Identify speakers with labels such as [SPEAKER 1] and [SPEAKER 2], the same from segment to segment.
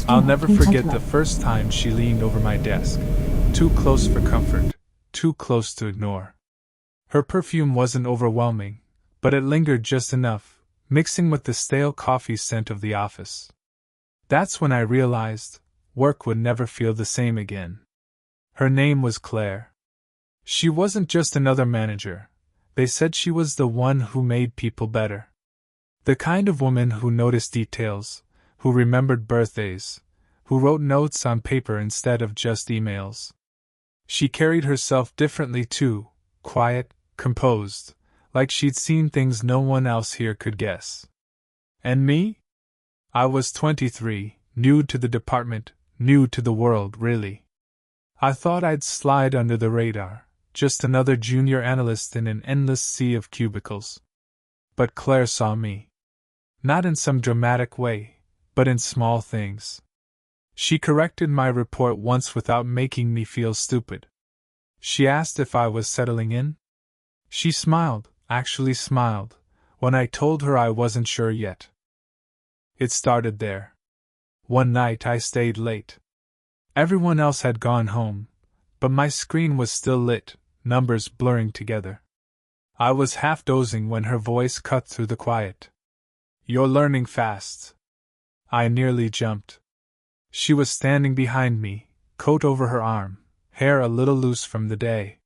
[SPEAKER 1] I'll never forget the first time she leaned over my desk. Too close for comfort, too close to ignore. Her perfume wasn't overwhelming, but it lingered just enough, mixing with the stale coffee scent of the office. That's when I realized work would never feel the same again. Her name was Claire. She wasn't just another manager. They said she was the one who made people better. The kind of woman who noticed details, who remembered birthdays, who wrote notes on paper instead of just emails. She carried herself differently too, quiet, composed, like she'd seen things no one else here could guess. And me? I was 23, new to the department, new to the world, really. I thought I'd slide under the radar, just another junior analyst in an endless sea of cubicles. But Claire saw me. Not in some dramatic way, but in small things. She corrected my report once without making me feel stupid. She asked if I was settling in. She smiled, actually smiled, when I told her I wasn't sure yet. It started there. One night I stayed late. Everyone else had gone home, but my screen was still lit, numbers blurring together. I was half dozing when her voice cut through the quiet. "You're learning fast." I nearly jumped. She was standing behind me, coat over her arm, hair a little loose from the day.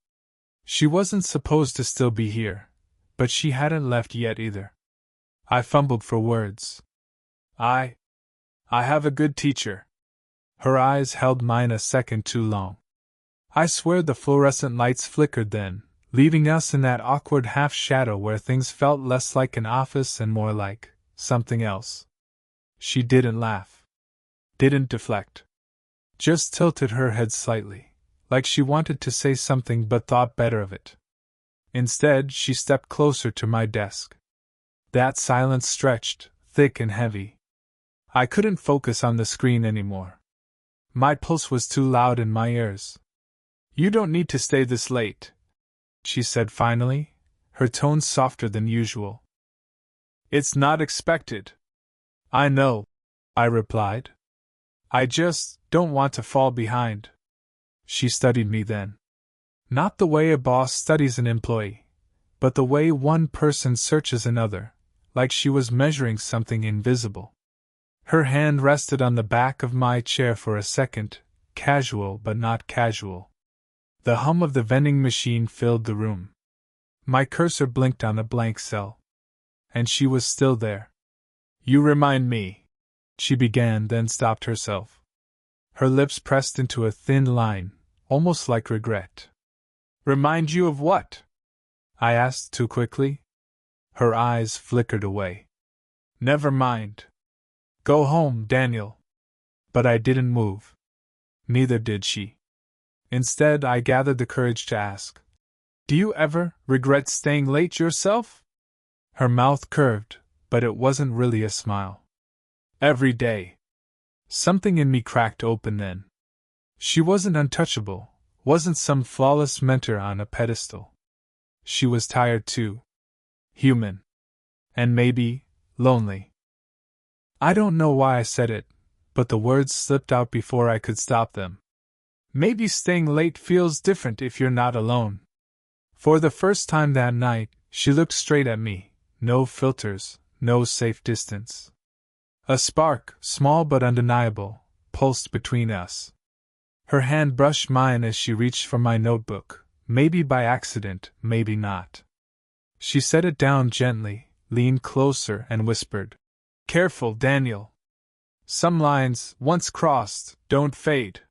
[SPEAKER 1] She wasn't supposed to still be here, but she hadn't left yet either. I fumbled for words. I have a good teacher." Her eyes held mine a second too long. I swear the fluorescent lights flickered then, leaving us in that awkward half-shadow where things felt less like an office and more like something else. She didn't laugh. Didn't deflect. Just tilted her head slightly, like she wanted to say something but thought better of it. Instead, she stepped closer to my desk. That silence stretched, thick and heavy. I couldn't focus on the screen anymore. My pulse was too loud in my ears. "You don't need to stay this late," she said finally, her tone softer than usual. "It's not expected." "I know," I replied. "I just don't want to fall behind." She studied me then. Not the way a boss studies an employee, but the way one person searches another, like she was measuring something invisible. Her hand rested on the back of my chair for a second, casual but not casual. The hum of the vending machine filled the room. My cursor blinked on a blank cell. And she was still there. "You remind me," she began, then stopped herself. Her lips pressed into a thin line, almost like regret. "Remind you of what?" I asked too quickly. Her eyes flickered away. "Never mind. Go home, Daniel." But I didn't move. Neither did she. Instead, I gathered the courage to ask, "Do you ever regret staying late yourself?" Her mouth curved, but it wasn't really a smile. "Every day." Something in me cracked open then. She wasn't untouchable, wasn't some flawless mentor on a pedestal. She was tired too. Human. And maybe lonely. I don't know why I said it, but the words slipped out before I could stop them. Maybe staying late feels different if you're not alone. For the first time that night, she looked straight at me, no filters, no safe distance. A spark, small but undeniable, pulsed between us. Her hand brushed mine as she reached for my notebook, maybe by accident, maybe not. She set it down gently, leaned closer, and whispered, "Careful, Daniel. Some lines, once crossed, don't fade."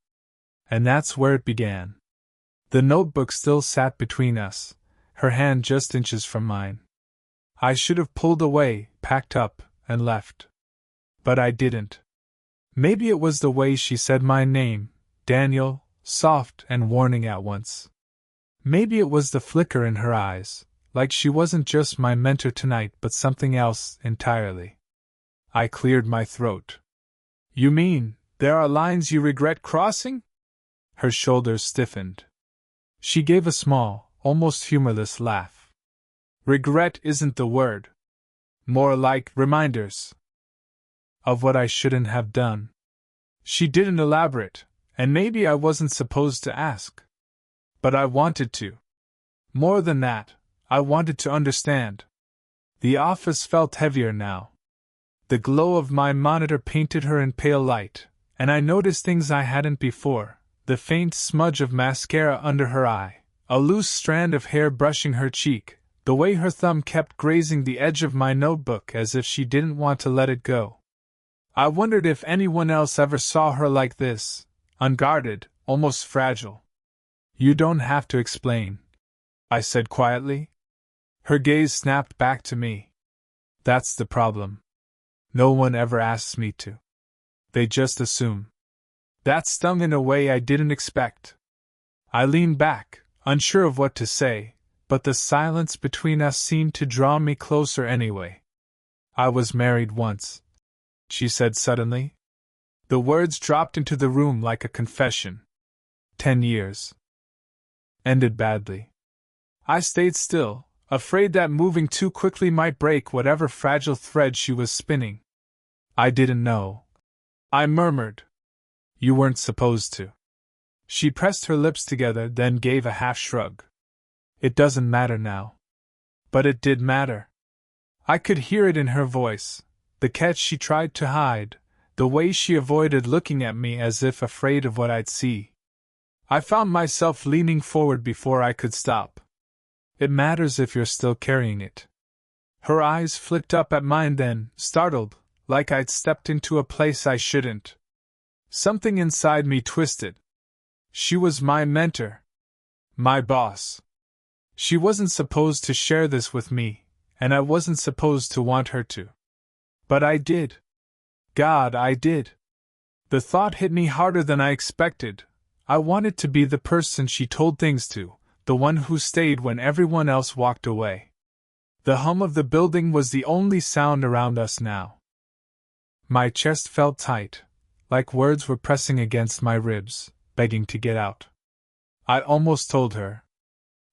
[SPEAKER 1] And that's where it began. The notebook still sat between us, her hand just inches from mine. I should have pulled away, packed up, and left. But I didn't. Maybe it was the way she said my name, Daniel, soft and warning at once. Maybe it was the flicker in her eyes, like she wasn't just my mentor tonight but something else entirely. I cleared my throat. "You mean, there are lines you regret crossing?" Her shoulders stiffened. She gave a small, almost humorless laugh. "Regret isn't the word. More like reminders. Of what I shouldn't have done." She didn't elaborate, and maybe I wasn't supposed to ask. But I wanted to. More than that, I wanted to understand. The office felt heavier now. The glow of my monitor painted her in pale light, and I noticed things I hadn't before: the faint smudge of mascara under her eye, a loose strand of hair brushing her cheek, the way her thumb kept grazing the edge of my notebook as if she didn't want to let it go. I wondered if anyone else ever saw her like this, unguarded, almost fragile. "You don't have to explain," I said quietly. Her gaze snapped back to me. "That's the problem. No one ever asks me to. They just assume." That stung in a way I didn't expect. I leaned back, unsure of what to say, but the silence between us seemed to draw me closer anyway. "I was married once," she said suddenly. The words dropped into the room like a confession. 10 years. Ended badly. I stayed still, afraid that moving too quickly might break whatever fragile thread she was spinning. "I didn't know," I murmured. "You weren't supposed to." She pressed her lips together, then gave a half shrug. "It doesn't matter now." But it did matter. I could hear it in her voice, the catch she tried to hide, the way she avoided looking at me as if afraid of what I'd see. I found myself leaning forward before I could stop. "It matters if you're still carrying it." Her eyes flicked up at mine then, startled, like I'd stepped into a place I shouldn't. Something inside me twisted. She was my mentor. My boss. She wasn't supposed to share this with me, and I wasn't supposed to want her to. But I did. God, I did. The thought hit me harder than I expected. I wanted to be the person she told things to, the one who stayed when everyone else walked away. The hum of the building was the only sound around us now. My chest felt tight, like words were pressing against my ribs, begging to get out. I almost told her.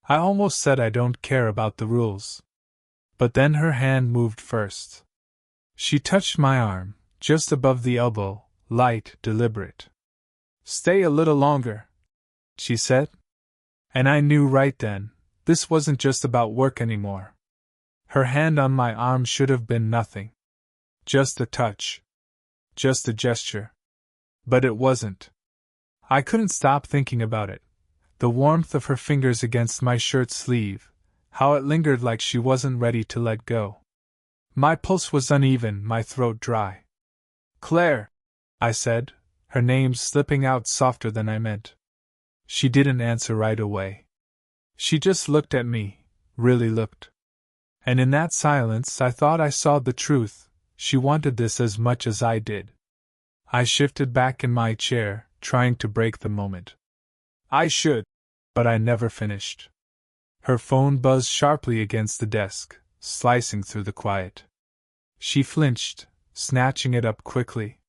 [SPEAKER 1] I almost said I don't care about the rules. But then her hand moved first. She touched my arm, just above the elbow, light, deliberate. "Stay a little longer," she said. And I knew right then, this wasn't just about work anymore. Her hand on my arm should have been nothing. Just a touch. Just a gesture. But it wasn't. I couldn't stop thinking about it. The warmth of her fingers against my shirt sleeve, how it lingered like she wasn't ready to let go. My pulse was uneven, my throat dry. "Claire," I said, her name slipping out softer than I meant. She didn't answer right away. She just looked at me, really looked. And in that silence I thought I saw the truth. She wanted this as much as I did. I shifted back in my chair, trying to break the moment. I should, but I never finished. Her phone buzzed sharply against the desk, slicing through the quiet. She flinched, snatching it up quickly.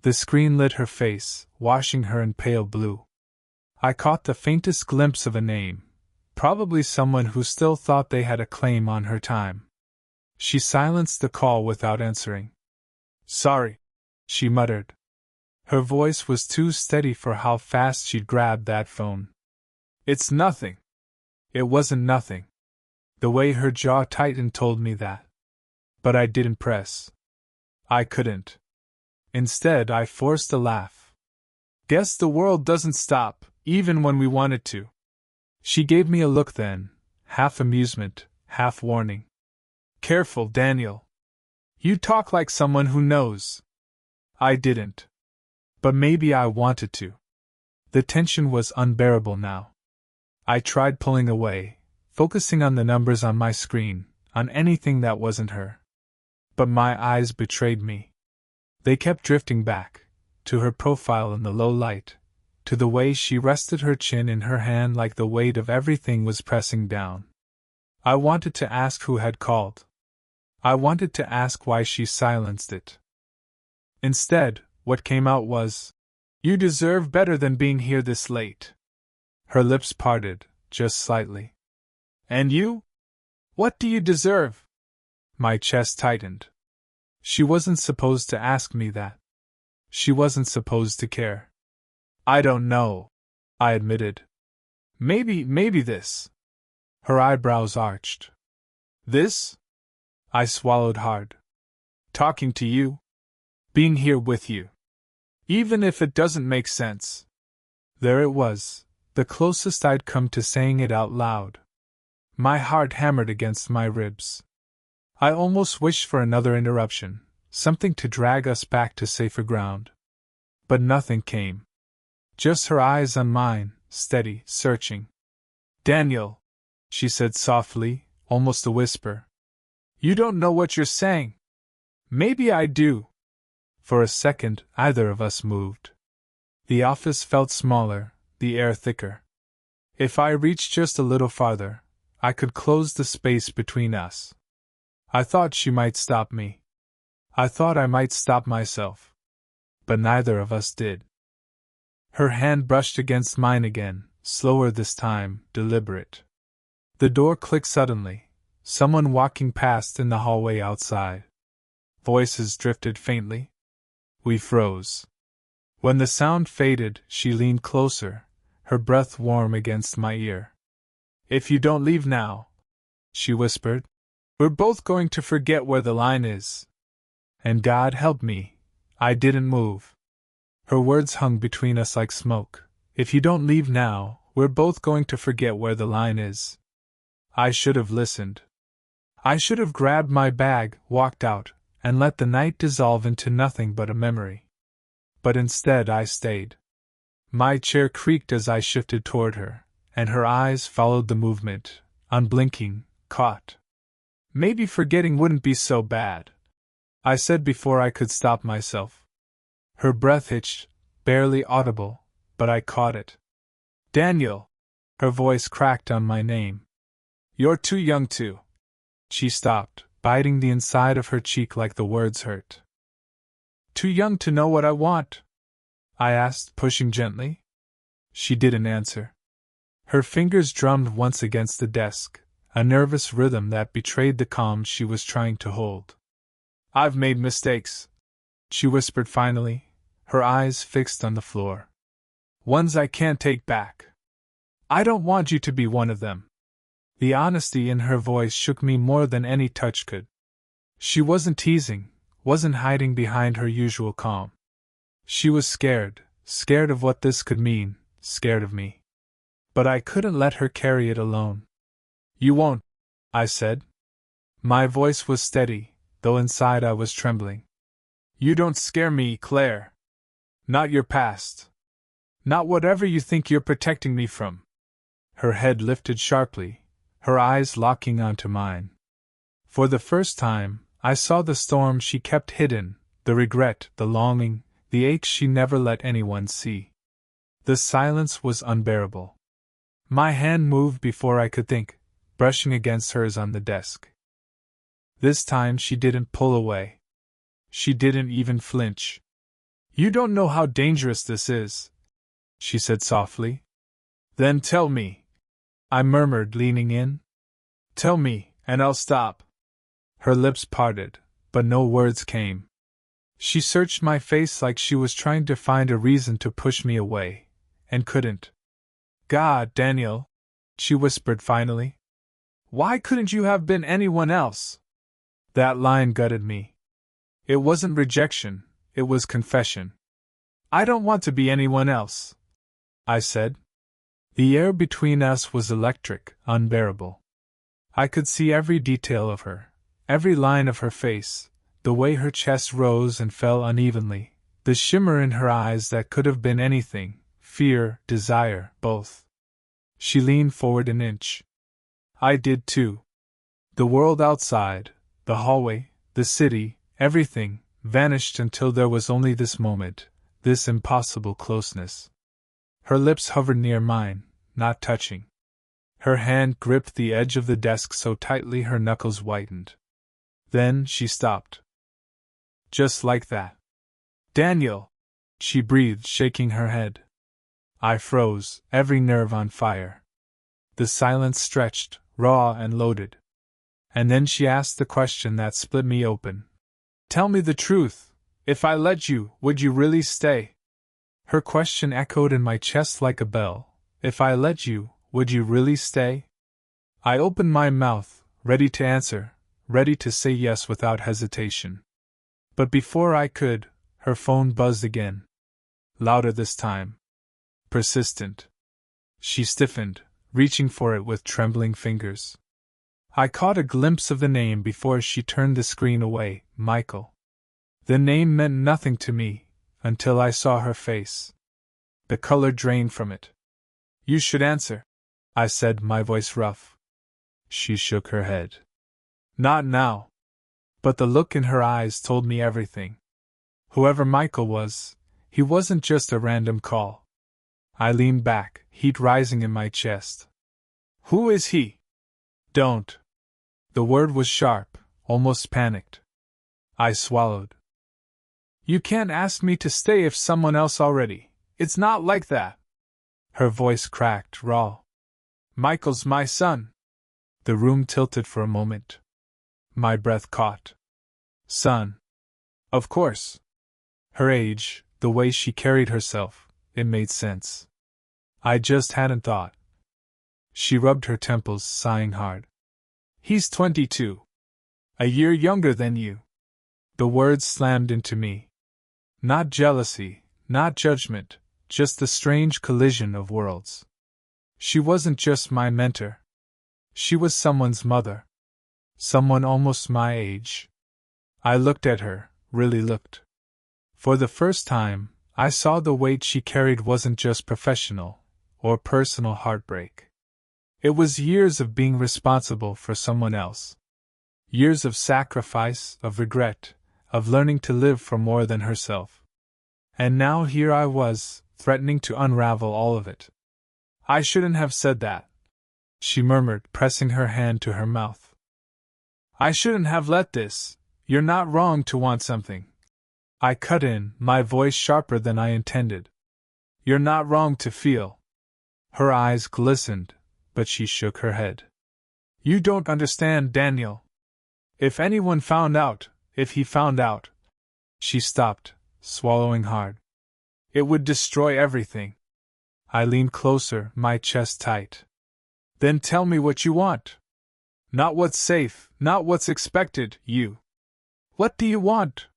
[SPEAKER 1] The screen lit her face, washing her in pale blue. I caught the faintest glimpse of a name, probably someone who still thought they had a claim on her time. She silenced the call without answering. "Sorry," she muttered. Her voice was too steady for how fast she'd grabbed that phone. "It's nothing." It wasn't nothing. The way her jaw tightened told me that. But I didn't press. I couldn't. Instead, I forced a laugh. "Guess the world doesn't stop, even when we want it to." She gave me a look then, half amusement, half warning. "Careful, Daniel. You talk like someone who knows." I didn't. But maybe I wanted to. The tension was unbearable now. I tried pulling away, focusing on the numbers on my screen, on anything that wasn't her. But my eyes betrayed me. They kept drifting back, to her profile in the low light, to the way she rested her chin in her hand like the weight of everything was pressing down. I wanted to ask who had called. I wanted to ask why she silenced it. Instead, what came out was, "You deserve better than being here this late." Her lips parted, just slightly. "And you? What do you deserve?" My chest tightened. She wasn't supposed to ask me that. She wasn't supposed to care. I don't know, I admitted. Maybe this. Her eyebrows arched. This? I swallowed hard. Talking to you? Being here with you. Even if it doesn't make sense. There it was, the closest I'd come to saying it out loud. My heart hammered against my ribs. I almost wished for another interruption, something to drag us back to safer ground. But nothing came. Just her eyes on mine, steady, searching. Daniel, she said softly, almost a whisper. You don't know what you're saying. Maybe I do. For a second, either of us moved. The office felt smaller, the air thicker. If I reached just a little farther, I could close the space between us. I thought she might stop me. I thought I might stop myself. But neither of us did. Her hand brushed against mine again, slower this time, deliberate. The door clicked suddenly, someone walking past in the hallway outside. Voices drifted faintly. We froze. When the sound faded, she leaned closer, her breath warm against my ear. If you don't leave now, she whispered, we're both going to forget where the line is. And God help me, I didn't move. Her words hung between us like smoke. If you don't leave now, we're both going to forget where the line is. I should have listened. I should have grabbed my bag, walked out, and let the night dissolve into nothing but a memory. But instead I stayed. My chair creaked as I shifted toward her, and her eyes followed the movement, unblinking, caught. Maybe forgetting wouldn't be so bad, I said before I could stop myself. Her breath hitched, barely audible, but I caught it. Daniel! Her voice cracked on my name. You're too young to. She stopped, biting the inside of her cheek like the words hurt. Too young to know what I want? I asked, pushing gently. She didn't answer. Her fingers drummed once against the desk, a nervous rhythm that betrayed the calm she was trying to hold. I've made mistakes, she whispered finally, her eyes fixed on the floor. Ones I can't take back. I don't want you to be one of them. The honesty in her voice shook me more than any touch could. She wasn't teasing, wasn't hiding behind her usual calm. She was scared of what this could mean, scared of me. But I couldn't let her carry it alone. You won't, I said. My voice was steady, though inside I was trembling. You don't scare me, Claire. Not your past. Not whatever you think you're protecting me from. Her head lifted sharply, her eyes locking onto mine. For the first time, I saw the storm she kept hidden, the regret, the longing, the ache she never let anyone see. The silence was unbearable. My hand moved before I could think, brushing against hers on the desk. This time she didn't pull away. She didn't even flinch. You don't know how dangerous this is, she said softly. Then tell me, I murmured, leaning in. Tell me, and I'll stop. Her lips parted, but no words came. She searched my face like she was trying to find a reason to push me away, and couldn't. God, Daniel, she whispered finally. Why couldn't you have been anyone else? That line gutted me. It wasn't rejection, it was confession. I don't want to be anyone else, I said. The air between us was electric, unbearable. I could see every detail of her, every line of her face, the way her chest rose and fell unevenly, the shimmer in her eyes that could have been anything, fear, desire, both. She leaned forward an inch. I did too. The world outside, the hallway, the city, everything, vanished until there was only this moment, this impossible closeness. Her lips hovered near mine, not touching. Her hand gripped the edge of the desk so tightly her knuckles whitened. Then she stopped. Just like that. Daniel, she breathed, shaking her head. I froze, every nerve on fire. The silence stretched, raw and loaded. And then she asked the question that split me open. Tell me the truth, If I let you, would you really stay? Her question echoed in my chest like a bell. If I let you, would you really stay? I opened my mouth, ready to answer, ready to say yes without hesitation. But before I could, her phone buzzed again. Louder this time. Persistent. She stiffened, reaching for it with trembling fingers. I caught a glimpse of the name before she turned the screen away, Michael. The name meant nothing to me, until I saw her face. The color drained from it. You should answer, I said, my voice rough. She shook her head. Not now. But the look in her eyes told me everything. Whoever Michael was, he wasn't just a random call. I leaned back, heat rising in my chest. Who is he? Don't. The word was sharp, almost panicked. I swallowed. You can't ask me to stay if someone else already. It's not like that. Her voice cracked, raw. Michael's my son. The room tilted for a moment. My breath caught. Son. Of course. Her age, the way she carried herself, it made sense. I just hadn't thought. She rubbed her temples, sighing hard. He's 22. A year younger than you. The words slammed into me. Not jealousy, not judgment, just the strange collision of worlds. She wasn't just my mentor. She was someone's mother. Someone almost my age. I looked at her, really looked. For the first time, I saw the weight she carried wasn't just professional or personal heartbreak. It was years of being responsible for someone else. Years of sacrifice, of regret, of learning to live for more than herself. And now here I was, threatening to unravel all of it. I shouldn't have said that, she murmured, pressing her hand to her mouth. I shouldn't have let this. You're not wrong to want something. I cut in, my voice sharper than I intended. You're not wrong to feel. Her eyes glistened, but she shook her head. You don't understand, Daniel. If anyone found out, if he found out. She stopped, swallowing hard. It would destroy everything. I leaned closer, my chest tight. Then tell me what you want. Not what's safe, not what's expected, you. What do you want?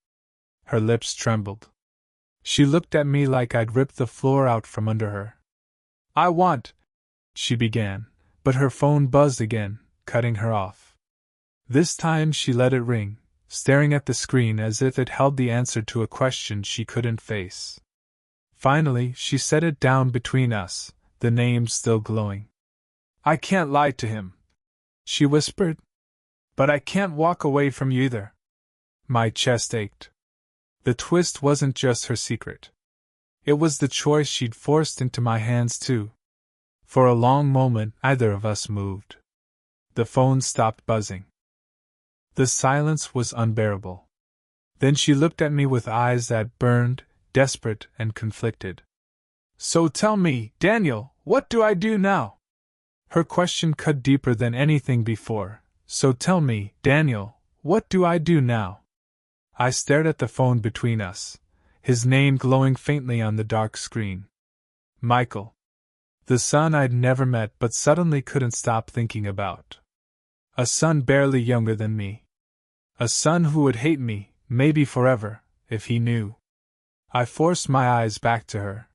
[SPEAKER 1] Her lips trembled. She looked at me like I'd ripped the floor out from under her. I want, she began, but her phone buzzed again, cutting her off. This time she let it ring, staring at the screen as if it held the answer to a question she couldn't face. Finally, she set it down between us, the name still glowing. I can't lie to him, she whispered. But I can't walk away from you either. My chest ached. The twist wasn't just her secret. It was the choice she'd forced into my hands too. For a long moment, neither of us moved. The phone stopped buzzing. The silence was unbearable. Then she looked at me with eyes that burned, desperate and conflicted. So tell me, Daniel, what do I do now? Her question cut deeper than anything before. So tell me, Daniel, what do I do now? I stared at the phone between us, his name glowing faintly on the dark screen. Michael. The son I'd never met but suddenly couldn't stop thinking about. A son barely younger than me. A son who would hate me, maybe forever, if he knew. I forced my eyes back to her.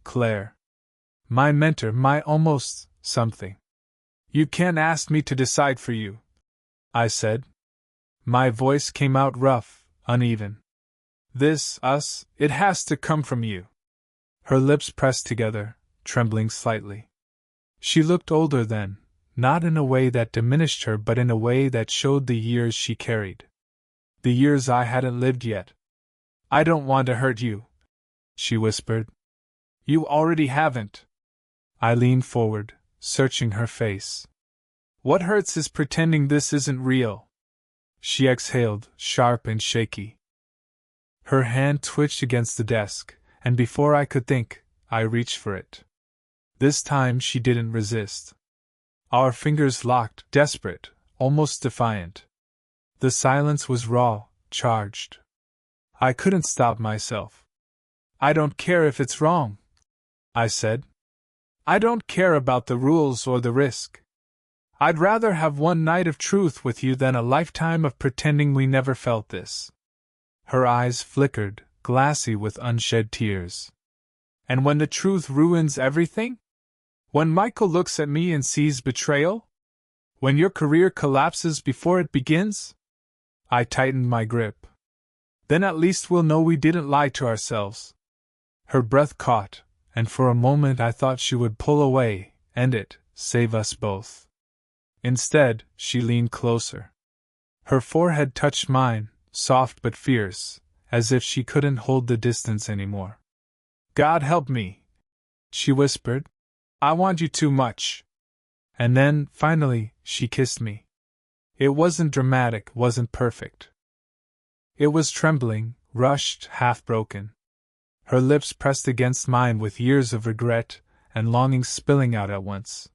[SPEAKER 1] Claire. My mentor, my almost something. You can't ask me to decide for you, I said. My voice came out rough, uneven. This, us, it has to come from you. Her lips pressed together, trembling slightly. She looked older then, not in a way that diminished her but in a way that showed the years she carried. The years I hadn't lived yet. I don't want to hurt you, she whispered. You already haven't. I leaned forward, searching her face. What hurts is pretending this isn't real. She exhaled, sharp and shaky. Her hand twitched against the desk, and before I could think, I reached for it. This time she didn't resist. Our fingers locked, desperate, almost defiant. The silence was raw, charged. I couldn't stop myself. I don't care if it's wrong, I said. I don't care about the rules or the risk. I'd rather have one night of truth with you than a lifetime of pretending we never felt this. Her eyes flickered, glassy with unshed tears. And when the truth ruins everything? When Michael looks at me and sees betrayal? When your career collapses before it begins? I tightened my grip. Then at least we'll know we didn't lie to ourselves. Her breath caught, and for a moment I thought she would pull away, end it, save us both. Instead, she leaned closer. Her forehead touched mine, soft but fierce, as if she couldn't hold the distance anymore. God help me, she whispered. I want you too much. And then, finally, she kissed me. It wasn't dramatic, wasn't perfect. It was trembling, rushed, half-broken. Her lips pressed against mine with years of regret and longing spilling out at once.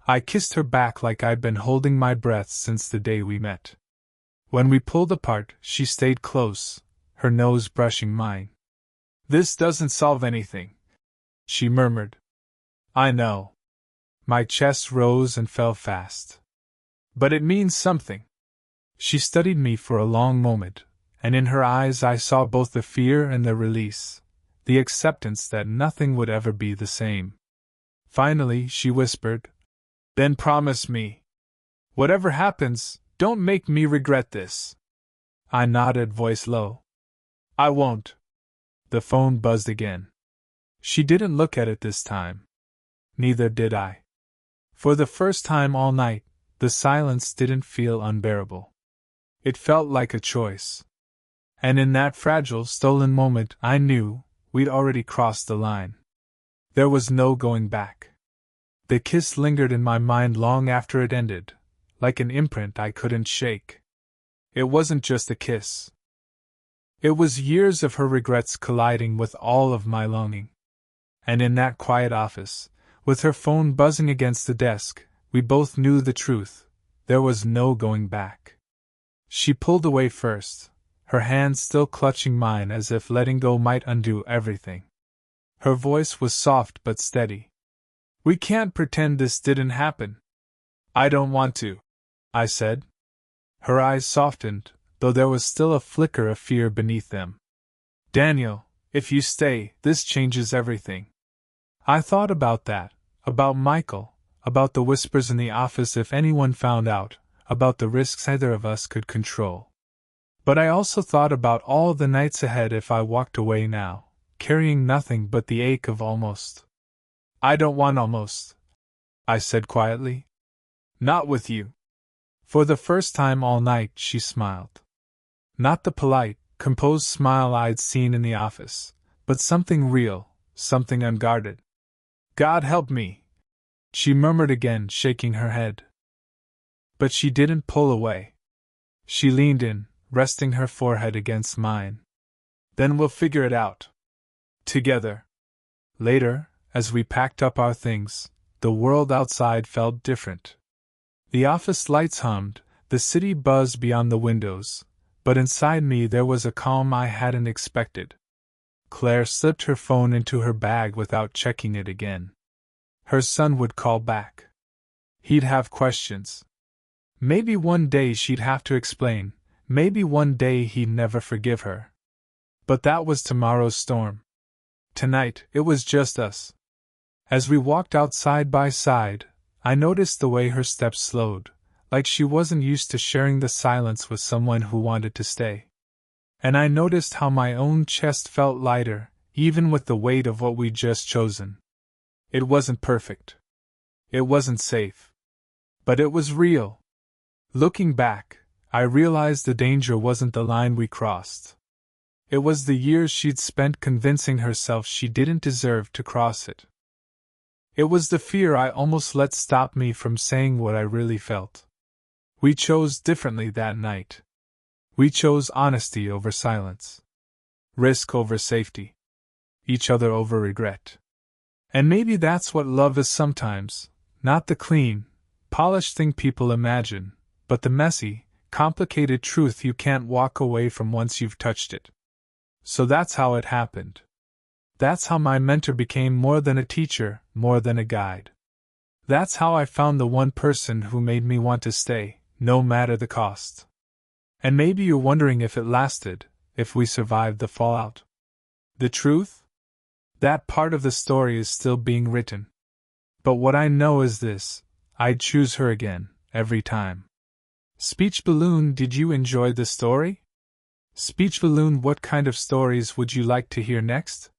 [SPEAKER 1] I kissed her back like I'd been holding my breath since the day we met. When we pulled apart, she stayed close, her nose brushing mine. This doesn't solve anything, she murmured. I know. My chest rose and fell fast. But it means something. She studied me for a long moment, and in her eyes I saw both the fear and the release, the acceptance that nothing would ever be the same. Finally, she whispered, Then promise me. Whatever happens, don't make me regret this. I nodded, voice low. I won't. The phone buzzed again. She didn't look at it this time. Neither did I. For the first time all night, the silence didn't feel unbearable. It felt like a choice. And in that fragile, stolen moment, I knew we'd already crossed the line. There was no going back. The kiss lingered in my mind long after it ended, like an imprint I couldn't shake. It wasn't just a kiss. It was years of her regrets colliding with all of my longing. And in that quiet office, with her phone buzzing against the desk, we both knew the truth. There was no going back. She pulled away first, her hand still clutching mine as if letting go might undo everything. Her voice was soft but steady. We can't pretend this didn't happen. I don't want to, I said. Her eyes softened, though there was still a flicker of fear beneath them. Daniel, if you stay, this changes everything. I thought about that, about Michael, about the whispers in the office if anyone found out, about the risks neither of us could control. But I also thought about all the nights ahead if I walked away now, carrying nothing but the ache of almost. I don't want almost, I said quietly. Not with you. For the first time all night she smiled. Not the polite, composed smile I'd seen in the office, but something real, something unguarded. God help me, she murmured again, shaking her head. But she didn't pull away. She leaned in, resting her forehead against mine. Then we'll figure it out. Together. Later, as we packed up our things, the world outside felt different. The office lights hummed, the city buzzed beyond the windows, but inside me there was a calm I hadn't expected. Claire slipped her phone into her bag without checking it again. Her son would call back. He'd have questions. Maybe one day she'd have to explain, maybe one day he'd never forgive her. But that was tomorrow's storm. Tonight, it was just us. As we walked out side by side, I noticed the way her steps slowed, like she wasn't used to sharing the silence with someone who wanted to stay. And I noticed how my own chest felt lighter, even with the weight of what we'd just chosen. It wasn't perfect. It wasn't safe. But it was real. Looking back, I realized the danger wasn't the line we crossed. It was the years she'd spent convincing herself she didn't deserve to cross it. It was the fear I almost let stop me from saying what I really felt. We chose differently that night. We chose honesty over silence. Risk over safety. Each other over regret. And maybe that's what love is sometimes, not the clean, polished thing people imagine, but the messy, complicated truth you can't walk away from once you've touched it. So that's how it happened. That's how my mentor became more than a teacher, more than a guide. That's how I found the one person who made me want to stay, no matter the cost. And maybe you're wondering if it lasted, if we survived the fallout. The truth? That part of the story is still being written. But what I know is this: I'd choose her again, every time. Speech Balloon, did you enjoy the story? Speech Balloon, what kind of stories would you like to hear next?